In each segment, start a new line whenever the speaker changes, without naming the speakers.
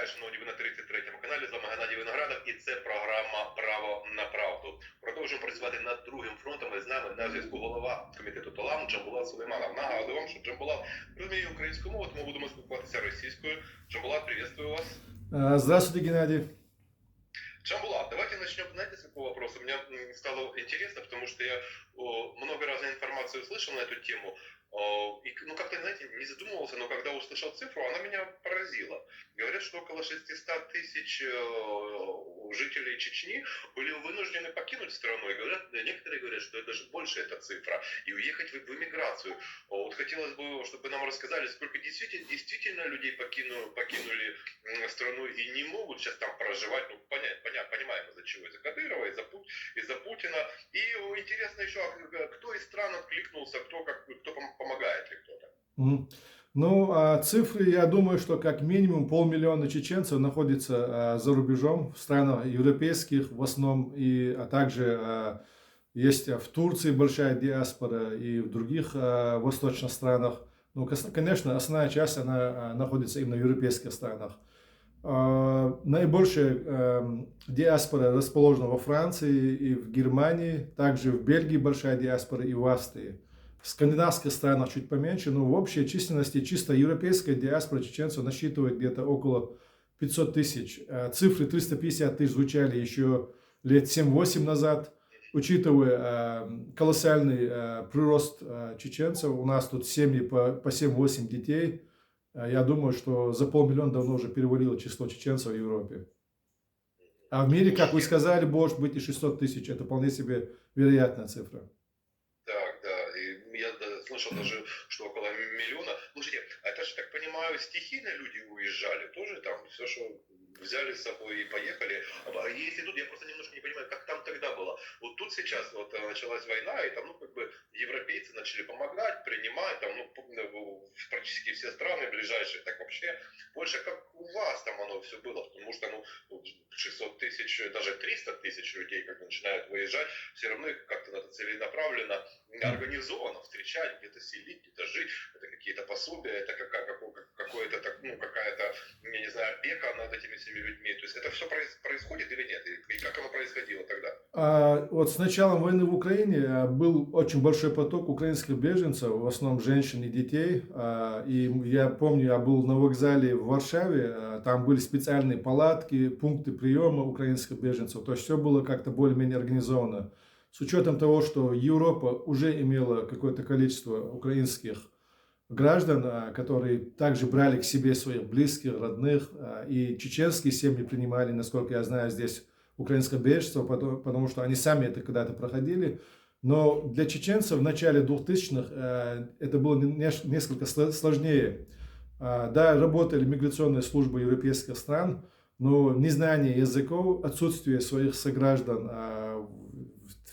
Вітаю, шановні, ви на 33-му каналі. З вами Геннадій Виноградов і це програма «Право на правду». Продовжуємо працювати над другим фронтом. І з нами на зв'язку голова комітету ТОЛАМ Джамбулат Сулейманов. Нагадую вам, що Джамбулат розуміє українську мову, тому будемо спілкуватися російською. Джамбулат, приветствую вас.
Здравствуйте, Геннадий.
Джамбулат, давайте начнем, знаете, с какого вопроса? Мне стало интересно, потому что я много разной информации услышал на эту тему. И, ну, как-то, знаете, не задумывался, но когда услышал цифру, она меня поразила. Говорят, что около 600 тысяч жителей Чечни были вынуждены покинуть страну. И говорят, некоторые говорят, что это даже больше эта цифра. И уехать в эмиграцию. Вот хотелось бы, чтобы нам рассказали, сколько действительно людей покинули страну и не могут сейчас там проживать. Ну, понимаем, из-за чего. Из-за Кадырова, из-за Путина. И интересно еще, кто из стран откликнулся, кто помогает ли кто-то.
Ну, цифры, я думаю, что как минимум 500 000 чеченцев находится за рубежом, в странах европейских в основном, а также есть в Турции большая диаспора и в других восточных странах. Ну, конечно, основная часть, она находится именно в европейских странах. Наибольшая диаспора расположена во Франции и в Германии, также в Бельгии большая диаспора и в Австрии. В скандинавских странах чуть поменьше, но в общей численности чисто европейская диаспора чеченцев насчитывает где-то около 500 тысяч. Цифры 350 тысяч звучали еще лет 7-8 назад. Учитывая колоссальный прирост чеченцев, у нас тут семьи по 7-8 детей. Я думаю, что за 500 000 давно уже перевалило число чеченцев в Европе. А в мире, как вы сказали, может быть и 600 тысяч. Это вполне себе вероятная цифра.
Слышал даже, что около 1 миллиона. Слушайте, это же, так понимаю, стихийно люди уезжали тоже там, все, что взяли с собой и поехали. А если тут, я просто немножко не понимаю, как там тогда было. Вот тут сейчас вот началась война, и там, ну, как бы европейцы начали помогать, принимать, там, ну, практически все страны ближайшие, так вообще больше, как у вас там оно все было, потому что, ну, 600 тысяч, даже 300 тысяч людей, как начинают выезжать, все равно их как-то надо целенаправленно, организованно встречать, где-то селить, где-то жить, это какие-то пособия, это какое-то, ну, какая-то, я не знаю, опека над этими всеми людьми. То есть это все происходит или нет? И как оно происходило тогда?
Вот с началом войны в Украине был очень большой поток украинских беженцев, в основном женщин и детей. И я помню, я был на вокзале в Варшаве, там были специальные палатки, пункты приема украинских беженцев. То есть все было как-то более-менее организовано. С учетом того, что Европа уже имела какое-то количество украинских граждан, которые также брали к себе своих близких, родных, и чеченские семьи принимали, насколько я знаю, здесь украинское беженство, потому что они сами это когда-то проходили. Но для чеченцев в начале 2000-х это было несколько сложнее. Да, работали миграционные службы европейских стран, но незнание языков, отсутствие своих сограждан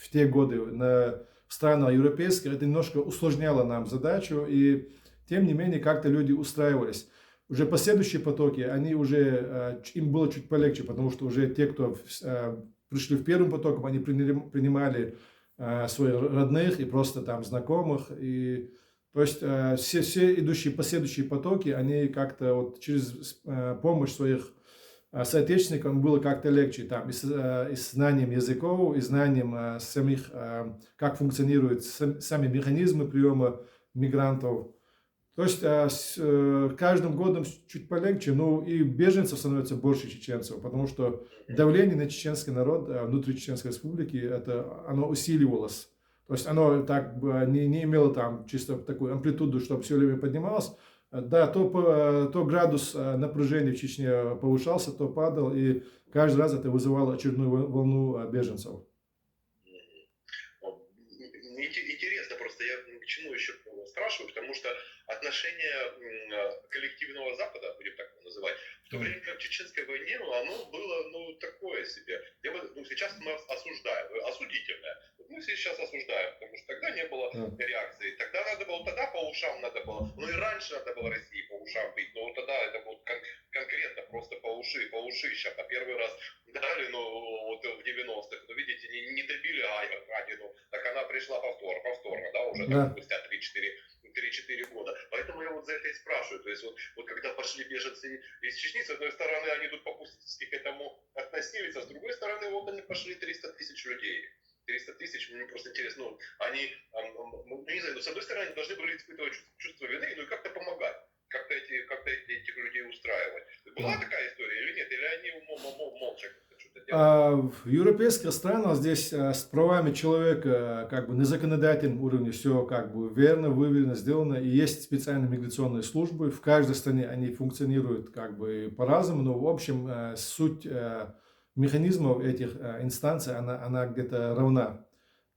в те годы в странах европейских, это немножко усложняло нам задачу, и тем не менее как-то люди устраивались. Уже последующие потоки, им было чуть полегче, потому что уже те, кто пришли в первым потоком, они принимали своих родных и просто там знакомых. И, то есть все идущие последующие потоки, они как-то вот через помощь своих соотечественников было как-то легче, там, и с знанием языков, и знанием самих, как функционируют сами механизмы приема мигрантов. То есть каждым годом чуть полегче, ну и беженцев становится больше чеченцев, потому что давление на чеченский народ внутри Чеченской Республики, оно усиливалось. То есть оно так не имело там чисто такую амплитуду, чтобы все время поднималось. Да, то градус напряжения в Чечне повышался, то падал, и каждый раз это вызывало очередную волну беженцев.
Интересно просто, я к чему еще спрашиваю, потому что отношение коллективного Запада, будем так его называть, в то время как в Чеченской войне, оно было, ну, такое себе. Сейчас мы осуждаем, осудительное. Мы сейчас осуждаем, потому что тогда не было реакции. Тогда надо было, по ушам надо было, ну и раньше надо было России по ушам бить, но тогда это было конкретно просто по уши сейчас. А первый раз дали, ну, вот в 90-х, ну, видите, не добили гадину, так она пришла повторно, да, уже там, спустя 3-4 3-4 года. Поэтому я вот за это и спрашиваю. То есть вот когда пошли беженцы из Чечни, с одной стороны, они тут по-пустительски к этому относились, а с другой стороны, вот они пошли 300 тысяч людей. 300 тысяч, мне просто интересно, ну, они, ну, не знаю, но с одной стороны, они должны были испытывать чувство вины, ну и как-то помогать, как-то этих людей устраивать. Была такая история или нет? Или они молча что-то делают?
В европейских странах здесь с правами человека как бы на законодательном уровне все как бы верно, выверено, сделано. И есть специальные миграционные службы. В каждой стране они функционируют как бы по-разному. Но в общем суть механизмов этих инстанций, она где-то равна.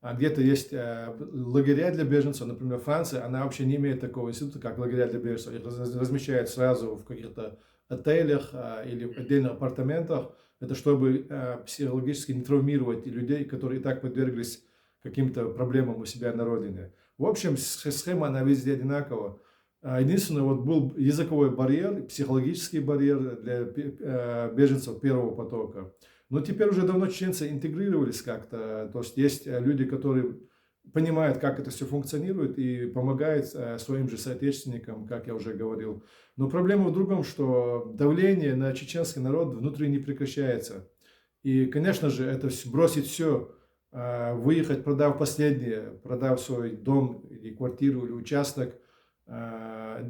А где-то есть лагеря для беженцев, например, Франция, она вообще не имеет такого института, как лагеря для беженцев. Их размещают сразу в каких-то отелях или в отдельных апартаментах. Это чтобы психологически не травмировать людей, которые и так подверглись каким-то проблемам у себя на родине. В общем, схема, она везде одинакова. Единственное, вот был языковой барьер, психологический барьер для беженцев первого потока. Но теперь уже давно чеченцы интегрировались как-то. То есть люди, которые понимают, как это все функционирует и помогают своим же соотечественникам, как я уже говорил. Но проблема в другом, что давление на чеченский народ внутри не прекращается. И, конечно же, это бросить все, выехать, продав последнее, продав свой дом или квартиру или участок,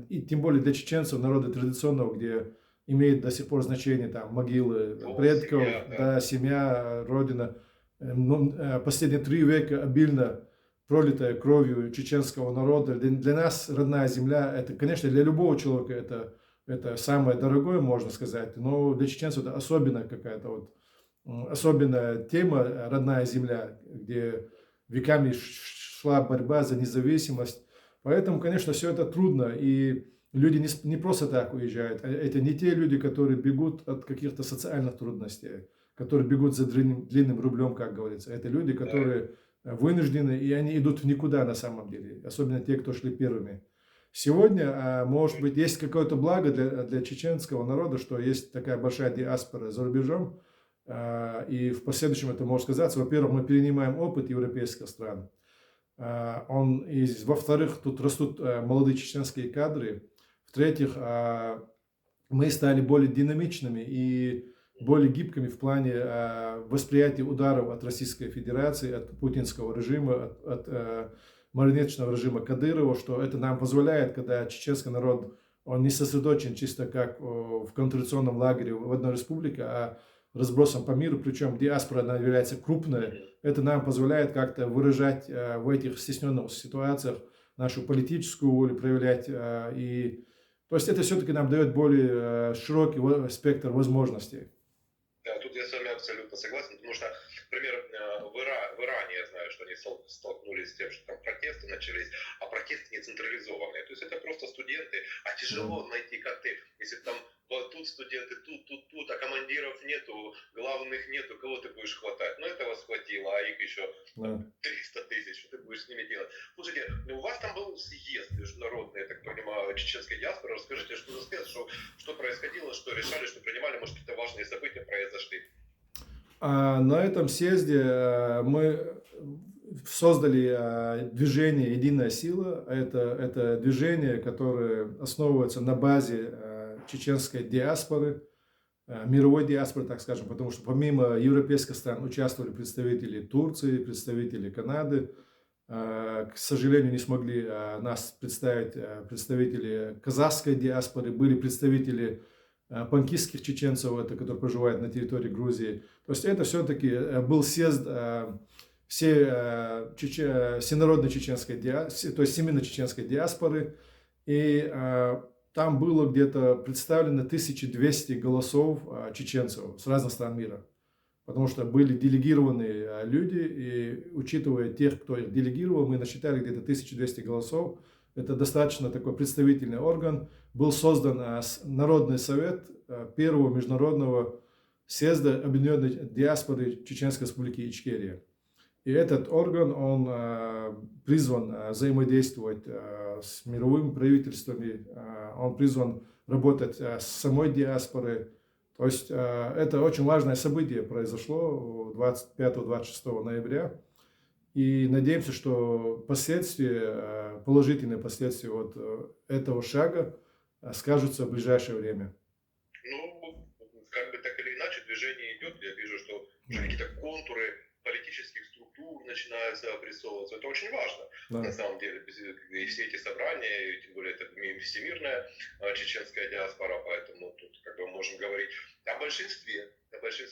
и тем более для чеченцев, народа традиционного, где имеет до сих пор значение там могилы предков,
Семья, да.
да, семья, родина. Последние 3 века обильно пролитая кровью чеченского народа. Для нас родная земля, это, конечно, для любого человека это самое дорогое, можно сказать, но для чеченцев это особенно какая-то вот особенная тема, родная земля, где веками шла борьба за независимость. Поэтому, конечно, все это трудно, и люди не просто так уезжают. Это не те люди, которые бегут от каких-то социальных трудностей, которые бегут за длинным рублем, как говорится. Это люди, которые вынуждены, и они идут в никуда на самом деле, особенно те, кто шли первыми. Сегодня, может быть, есть какое-то благо для чеченского народа, что есть такая большая диаспора за рубежом, и в последующем это может сказаться. Во-первых, мы перенимаем опыт европейских стран. Во-вторых, тут растут молодые чеченские кадры. В-третьих, мы стали более динамичными и более гибкими в плане восприятия ударов от Российской Федерации, от путинского режима, от марионеточного режима Кадырова, что это нам позволяет, когда чеченский народ, он не сосредоточен чисто как в концентрационном лагере в одной республике, а разбросан по миру, причем диаспора, она является крупной, это нам позволяет как-то выражать в этих стесненных ситуациях нашу политическую волю, проявлять. То есть это все-таки нам дает более широкий спектр возможностей.
Да, тут я с вами абсолютно согласен, потому что, например, в Иране я знаю, что они столкнулись с тем, что там протесты начались, а протесты не централизованные. То есть это просто студенты, а тяжело найти, как ты, если там вот тут студенты, тут, а командиров нету, главных нету, кого ты будешь хватать? Ну, этого схватило, а их еще 300 тысяч, что ты будешь с ними делать? Слушайте, у вас там был съезд международный, я так понимаю, чеченской диаспоры. Расскажите, что за съезд, что происходило, что решали, что принимали, может, какие-то важные события произошли?
На этом съезде мы создали движение «Единая сила». Это движение, которое основывается на базе чеченской диаспоры, мировой диаспоры, так скажем, потому что помимо европейских стран участвовали представители Турции, представители Канады. К сожалению, не смогли нас представить представители казахской диаспоры, были представители панкистских чеченцев, которые проживают на территории Грузии. То есть это все-таки был съезд всенародной чеченской диаспоры, то есть семенно-чеченской диаспоры. И там было где-то представлено 1200 голосов чеченцев с разных стран мира. Потому что были делегированные люди, и учитывая тех, кто их делегировал, мы насчитали где-то 1200 голосов. Это достаточно такой представительный орган. Был создан Народный совет первого международного съезда Объединенной диаспоры Чеченской Республики Ичкерия. И этот орган, он призван взаимодействовать с мировыми правительствами, он призван работать с самой диаспорой. То есть это очень важное событие произошло 25-26 ноября. И надеемся, что последствия, положительные последствия вот этого шага скажутся в ближайшее время.
Ну, как бы так или иначе, движение идет. Я вижу, что уже
Да.
какие-то контуры политических структур начинаются обрисовываться. Это очень важно, на
Да.
самом деле. И все эти собрания, и тем более это всемирная чеченская диаспора, поэтому тут как бы можем говорить о большинстве, потому что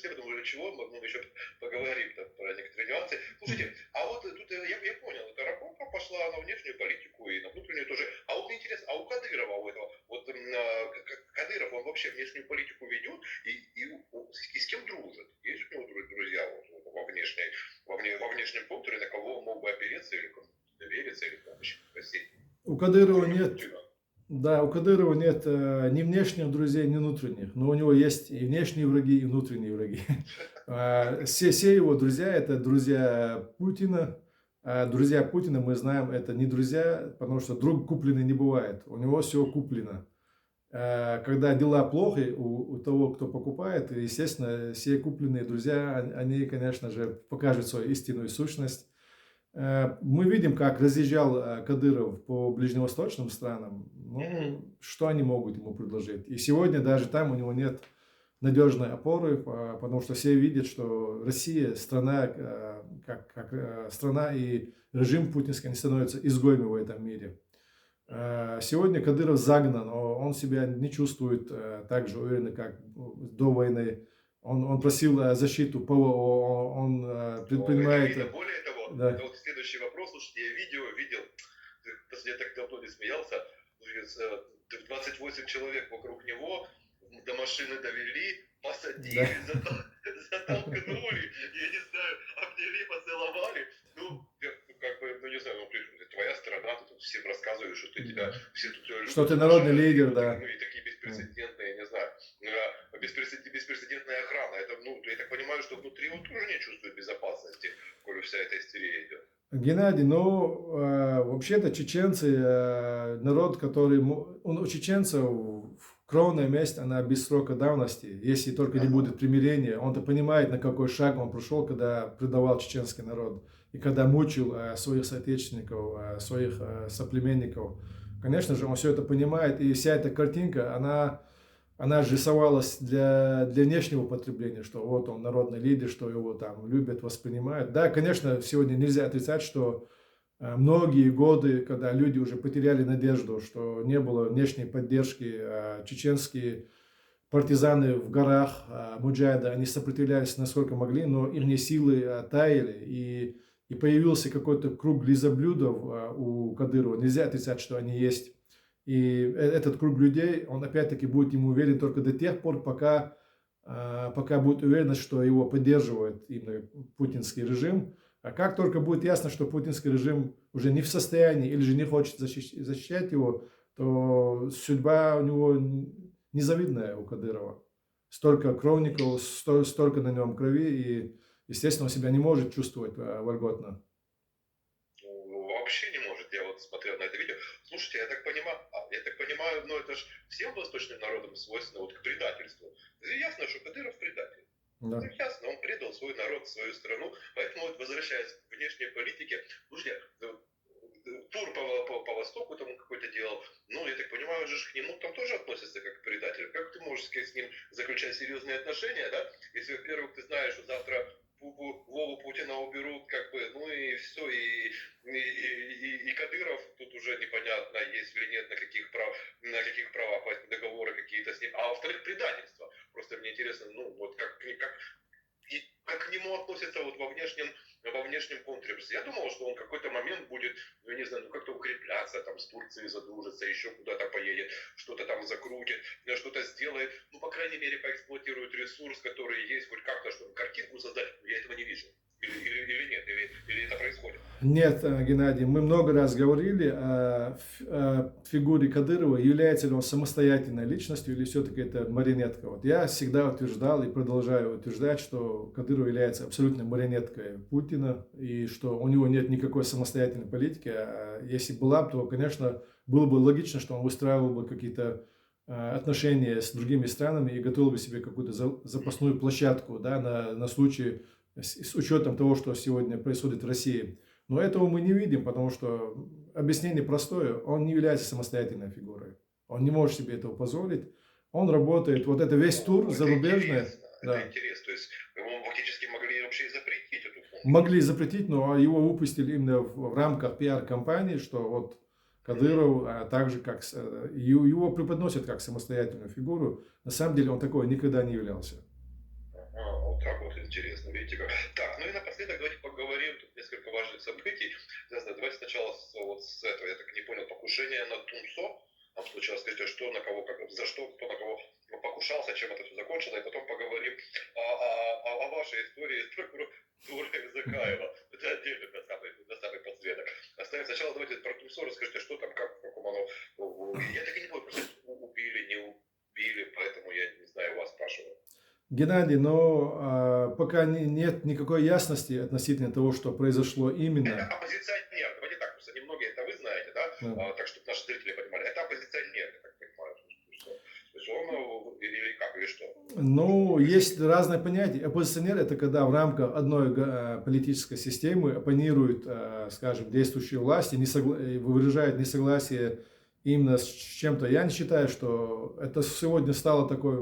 чего, мы еще поговорим там, про некоторые нюансы. Слушайте, а вот тут я понял, эта работа пошла на внешнюю политику и на внутреннюю тоже. А вот интересно, а у Кадырова, у этого, вот Кадыров, он вообще внешнюю политику ведет и с кем дружит? Есть у него друзья вот, во внешнем контуре, на кого он мог бы опереться или кому довериться, или помощь просить?
У Кадырова
Кроме
нет,
Путина.
да, у Кадырова нет ни внешних друзей, ни внутренних, но у него есть и внешние враги, и внутренние враги. Все его друзья – это друзья Путина. А друзья Путина, мы знаем, это не друзья, потому что друг купленный не бывает. У него все куплено. Когда дела плохи у того, кто покупает, естественно, все купленные друзья, они, конечно же, покажут свою истинную сущность. Мы видим, как разъезжал Кадыров по ближневосточным странам. Ну, что они могут ему предложить? И сегодня даже там у него нет надежной опоры, потому что все видят, что Россия страна, как страна и режим путинский, они становятся изгоями в этом мире. Сегодня Кадыров загнан, но он себя не чувствует так же уверенно, как до войны. Он просил защиту ПВО, он предпринимает...
Это видно. Более того,
Да.
это вот следующий вопрос. Слушайте, я видео видел, я так давно не смеялся, 28 человек вокруг него, до машины довели, посадили, затолкнули, я не знаю, обняли, поцеловали. Ну, как бы, ну не знаю, твоя страна, ты тут всем рассказываешь, что ты тебя, все тут любят.
Что ты народный лидер, да.
Ну и такие беспрецедентные, не знаю, беспрецедентная охрана. Это, ну, я так понимаю, что внутри он тоже не чувствует безопасности, коли вся эта истерия идет.
Геннадий, ну, вообще-то чеченцы, народ, который... У чеченцев кровная месть, она без срока давности. Если только не будет примирения, он-то понимает, на какой шаг он прошел, когда предавал чеченский народ. И когда мучил своих соотечественников, своих соплеменников. Конечно же, он все это понимает. И вся эта картинка, она же рисовалась для внешнего потребления, что вот он народный лидер, что его там любят, воспринимают. Да, конечно, сегодня нельзя отрицать, что многие годы, когда люди уже потеряли надежду, что не было внешней поддержки, чеченские партизаны в горах, муджахиды, они сопротивлялись насколько могли, но их силы таяли, и появился какой-то круг лизоблюдов у Кадырова. Нельзя отрицать, что они есть. И этот круг людей, он опять-таки будет ему уверен только до тех пор, пока будет уверенность, что его поддерживает именно путинский режим. А как только будет ясно, что путинский режим уже не в состоянии или же не хочет защищать его, то судьба у него незавидная у Кадырова. Столько кровников, столько на нем крови, и, естественно, он себя не может чувствовать вольготно.
Вообще не может. Я вот смотрел на это видео. Слушайте, я так понимаю, ну это же всем восточным народам свойственно вот к предательству. Ясно, что Кадыров предатель.
Да.
Ну, ясно, он предал свой народ, свою страну, поэтому вот возвращаясь к внешней политике, слушайте, тур по Востоку там какой-то делал, ну, я так понимаю, же к нему там тоже относятся как к предателю. Как ты можешь с ним заключать серьезные отношения, да, если, во-первых, ты знаешь, что завтра Вову Путина уберут, как бы, ну и все, и Кадыров тут уже непонятно, есть или нет, на каких правах договоры какие-то с ним, а во-вторых, предательство. Просто мне интересно, ну, вот как к нему относятся вот во внешнем контуре. Я думал, что он в какой-то момент будет, ну, не знаю, ну, как-то укрепляться, там, с Турцией задружится, еще куда-то поедет, что-то там закрутит, что-то сделает, ну, по крайней мере, поэксплуатирует ресурс, который есть, хоть как-то, чтобы картинку создать, но я этого не вижу. Или нет, или это происходит?
Нет, Геннадий, мы много раз говорили о фигуре Кадырова, является ли он самостоятельной личностью или все-таки это марионетка. Вот я всегда утверждал и продолжаю утверждать, что Кадыров является абсолютной марионеткой Путина и что у него нет никакой самостоятельной политики. А если была бы, то, конечно, было бы логично, что он выстраивал бы какие-то отношения с другими странами и готовил бы себе какую-то запасную площадку, да, на случай, с учетом того, что сегодня происходит в России. Но этого мы не видим, потому что объяснение простое. Он не является самостоятельной фигурой. Он не может себе этого позволить. Он работает, вот это весь тур
Ну, это
зарубежный,
интересно, это
да,
интересно. То есть ему фактически могли вообще и запретить эту функцию.
могли запретить, но его выпустили именно в рамках пиар-компании, что вот Кадыров, так же как его преподносят как самостоятельную фигуру. На самом деле он такой никогда не являлся.
Вот так вот интересно, видите как. Так, ну и напоследок давайте поговорим, тут несколько важных событий. Давайте сначала вот с этого, я так и не понял, покушение на Тумсо. Там случилось, скажите, что на кого, за что, кто на кого покушался, чем это все закончилось, и потом поговорим о вашей истории с прокуратурой Закаева. Это отдельно на самый подсветок. Оставим сначала, давайте про Тумсо расскажите, что там, как, в каком оно... Я так и не понял, просто убили, не убили, поэтому я не знаю, вас спрашиваю.
Геннадий, но пока нет никакой ясности относительно того, что произошло именно.
Это оппозиционер, давайте так, просто немногие это вы знаете, да?
Да.
Так, чтобы наши зрители понимали, это оппозиционер, я так понимаю. То есть он, или как, или что?
Ну, есть разные понятия. Оппозиционер – это когда в рамках одной политической системы оппонируют, скажем, действующей власти, выражают несогласие именно с чем-то. Я не считаю, что это сегодня стало такой...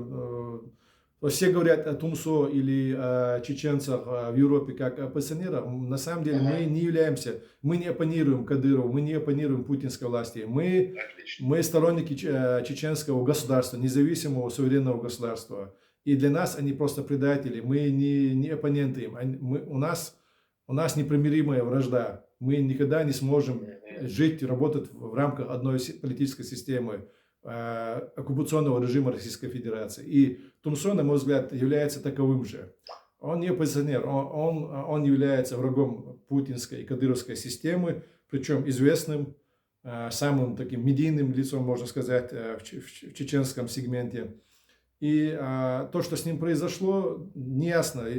Все говорят о Тумсо или о чеченцах в Европе как оппозиционерах. На самом деле мы не являемся, мы не оппонируем Кадырову, мы не оппонируем путинской власти. Мы сторонники чеченского государства, независимого суверенного государства. И для нас они просто предатели, мы не оппоненты им. У нас непримиримая вражда. Мы никогда не сможем жить и работать в рамках одной политической системы оккупационного режима Российской Федерации. И Тумсо, на мой взгляд, является таковым же. Он не оппозиционер, он является врагом путинской и кадыровской системы, причем известным, самым таким медийным лицом, можно сказать, в чеченском сегменте. И то, что с ним произошло, неясно.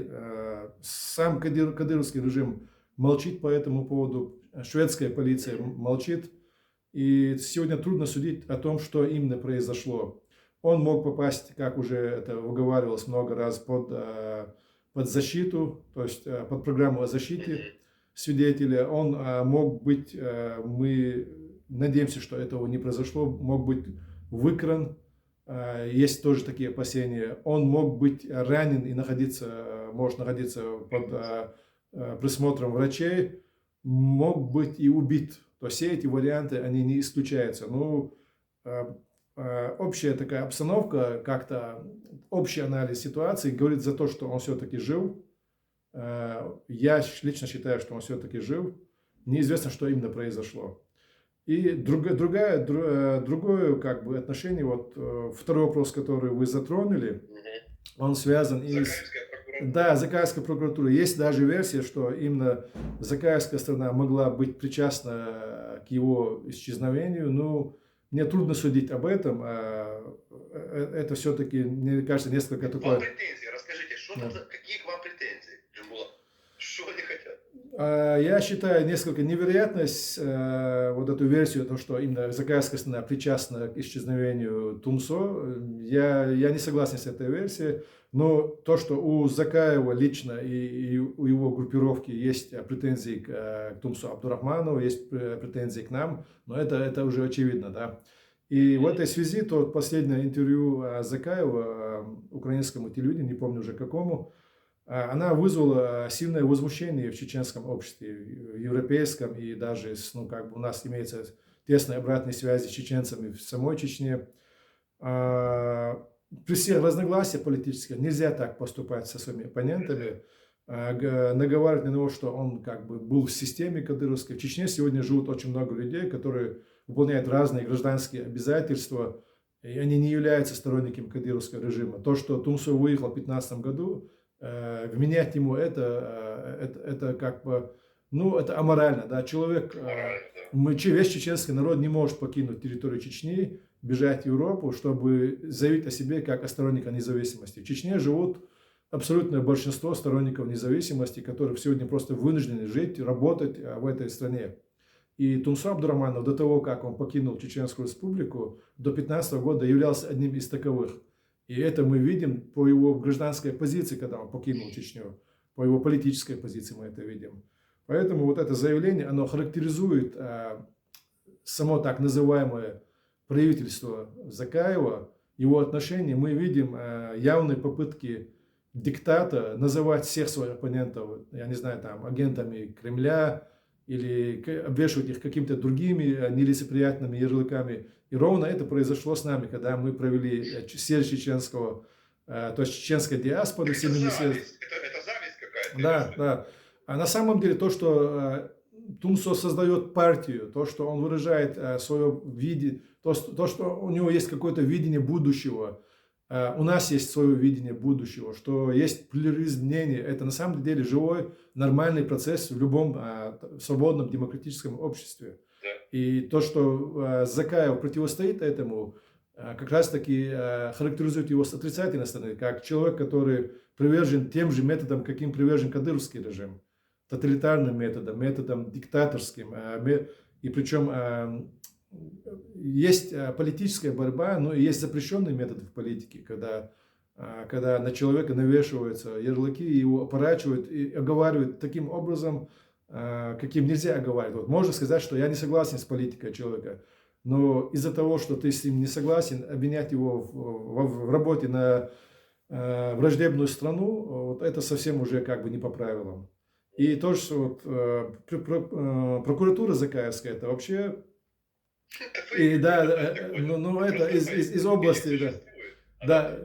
Сам кадыровский режим молчит по этому поводу, шведская полиция молчит. И сегодня трудно судить о том, что именно произошло. Он мог попасть, как уже это выговаривалось много раз, под защиту, то есть под программу о защите свидетеля. Он мог быть, мы надеемся, что этого не произошло, мог быть выкран. Есть тоже такие опасения. Он мог быть ранен и может находиться под присмотром врачей, мог быть и убит. То все эти варианты, они не исключаются. Ну, общая такая обстановка, как-то общий анализ ситуации говорит за то, что он все-таки жив. Я лично считаю, что он все-таки жив. Неизвестно, что именно произошло. И другое как бы отношение, вот второй вопрос, который вы затронули, он связан и с... Да, Закаевская прокуратура. Есть даже версия, что именно Закаевская сторона могла быть причастна к его исчезновению. Но мне трудно судить об этом. Это все-таки, мне кажется, несколько такое...
Вам претензии, расскажите, какие к вам претензии, Джамбула? Что они хотят?
Я считаю несколько невероятность вот эту версию, то, что именно Закаевская сторона причастна к исчезновению Тумсо. Я не согласен с этой версией. Но то, что у Закаева лично и у его группировки есть претензии к Тумсу Абдурахманову, есть претензии к нам, но это уже очевидно, да. И в этой связи то последнее интервью Закаева украинскому телевидению, не помню уже какому, она вызвала сильное возмущение в чеченском обществе, в европейском, и даже у нас имеется тесные обратные связи с чеченцами в самой Чечне. При всех разногласиях политических нельзя так поступать со своими оппонентами, наговаривать на него, что он как бы был в системе кадыровской. В Чечне сегодня живут очень много людей, которые выполняют разные гражданские обязательства, и они не являются сторонниками кадыровского режима. То, что Тумсо выехал в 2015 году, вменять ему это как бы, это аморально, да, весь чеченский народ не может покинуть территорию Чечни, бежать в Европу, чтобы заявить о себе как о сторонниках независимости. В Чечне живут абсолютное большинство сторонников независимости, которые сегодня просто вынуждены жить, работать в этой стране. И Тумсо Абдурахманов до того, как он покинул Чеченскую республику, до 2015 года являлся одним из таковых. И это мы видим по его гражданской позиции, когда он покинул Чечню, по его политической позиции мы это видим. Поэтому вот это заявление, оно характеризует само так называемое правительство Закаева, его отношения. Мы видим явные попытки диктата называть всех своих оппонентов, я не знаю, там, агентами Кремля или обвешивать их какими-то другими нелицеприятными ярлыками. И ровно это произошло с нами, когда мы провели съезд чеченского, то есть чеченской диаспоры,
Это
всемирный съезд.
зависть, это зависть какая-то.
Да, да. А на самом деле то, что Тумсо создает партию, то, что он выражает свое видение, то, что у него есть какое-то видение будущего, у нас есть свое видение будущего, что есть плюрализм мнений, это на самом деле живой, нормальный процесс в любом свободном демократическом обществе.
Да.
И то, что Закаев противостоит этому, как раз таки характеризует его с отрицательной стороны, как человек, который привержен тем же методам, каким привержен кадыровский режим, тоталитарным методом, методом диктаторским. И причем есть политическая борьба, но и есть запрещенные методы в политике, когда на человека навешиваются ярлыки, его опорачивают и оговаривают таким образом, каким нельзя оговаривать. Вот можно сказать, что я не согласен с политикой человека, но из-за того, что ты с ним не согласен, обвинять его в работе на враждебную страну, вот это совсем уже как бы не по правилам. И то, что вот, прокуратура Закаевская, это вообще, и да, ну это из области, да,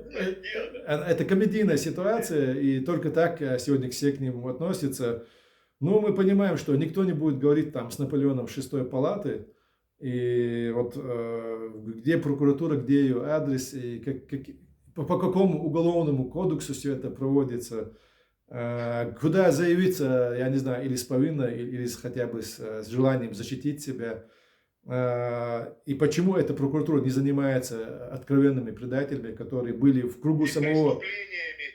это комедийная ситуация, и только так сегодня все к ним относятся. Но мы понимаем, что никто не будет говорить там с Наполеоном шестой палаты, и вот где прокуратура, где ее адрес, и по какому уголовному кодексу все это проводится, куда заявиться, я не знаю, или с повинной, или хотя бы с желанием защитить себя. И почему эта прокуратура не занимается откровенными предателями, которые были в кругу самого...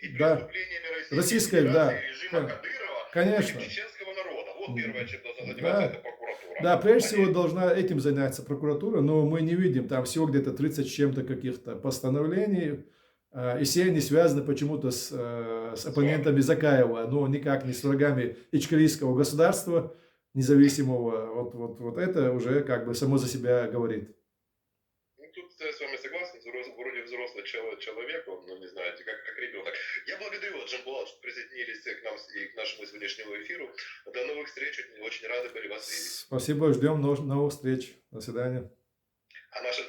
преступлениями
российской, да,
режима Кадырова,
конечно.
чеченского народа. Вот первое, чем должна заниматься
Да.
эта прокуратура.
Да, прежде всего должна этим заняться прокуратура, но мы не видим, там всего где-то 30 с чем-то каких-то постановлений, и все они связаны почему-то с оппонентами Закаева, но никак не с врагами ичкерийского государства независимого. Вот это уже как бы само за себя говорит.
Ну, тут я с вами согласен, вроде взрослый человек, он, ну, не знаю, как ребенок. Я благодарю вас, Джамбулат, что присоединились к нам и к нашему сегодняшнему эфиру. До новых встреч, очень рады были вас видеть.
Спасибо, ждем новых встреч. До свидания.
А наша